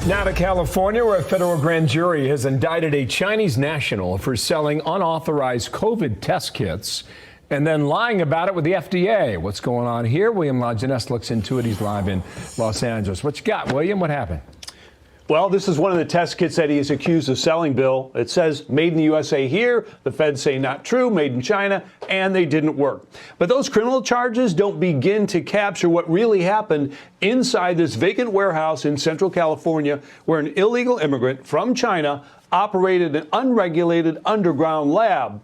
Now to California, where a federal grand jury has indicted a Chinese national for selling unauthorized COVID test kits and then lying about it with the FDA. What's going on here? William Lajeunesse looks into it. He's live in Los Angeles. What you got, William? What happened? Well, this is one of the test kits that he is accused of selling, Bill. It says made in the USA here. The feds say not true, made in China, and they didn't work. But those criminal charges don't begin to capture what really happened inside this vacant warehouse in Central California, where an illegal immigrant from China operated an unregulated underground lab.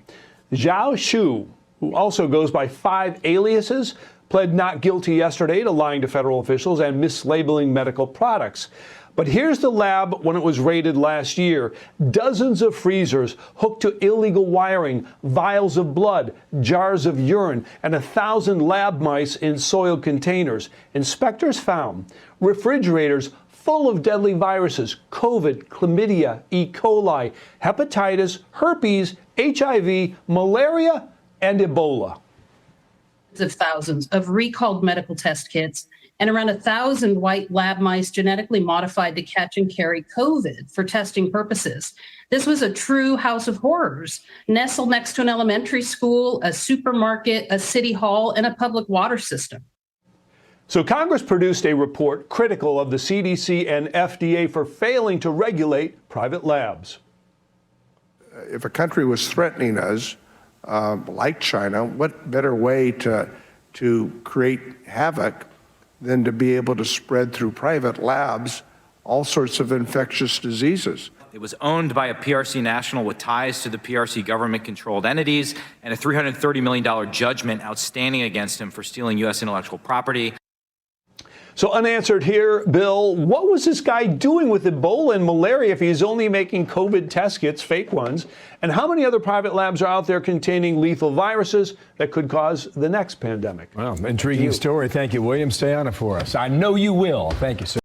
Zhao Shu, who also goes by 5 aliases, pled not guilty yesterday to lying to federal officials and mislabeling medical products. But here's the lab when it was raided last year. Dozens of freezers hooked to illegal wiring, vials of blood, jars of urine, and 1,000 lab mice in soiled containers. Inspectors found refrigerators full of deadly viruses: COVID, chlamydia, E. coli, hepatitis, herpes, HIV, malaria, and Ebola. Of thousands of recalled medical test kits and around 1,000 white lab mice genetically modified to catch and carry COVID for testing purposes. This was a true house of horrors, nestled next to an elementary school, a supermarket, a city hall, and a public water system. So Congress produced a report critical of the CDC and FDA for failing to regulate private labs. If a country was threatening us, like China, what better way to create havoc than to be able to spread through private labs all sorts of infectious diseases? It was owned by a PRC national with ties to the PRC government-controlled entities and a $330 million judgment outstanding against him for stealing U.S. intellectual property. So unanswered here, Bill, what was this guy doing with Ebola and malaria if he's only making COVID test kits, fake ones? And how many other private labs are out there containing lethal viruses that could cause the next pandemic? Well, intriguing story. Thank you, William. Stay on it for us. I know you will. Thank you, sir.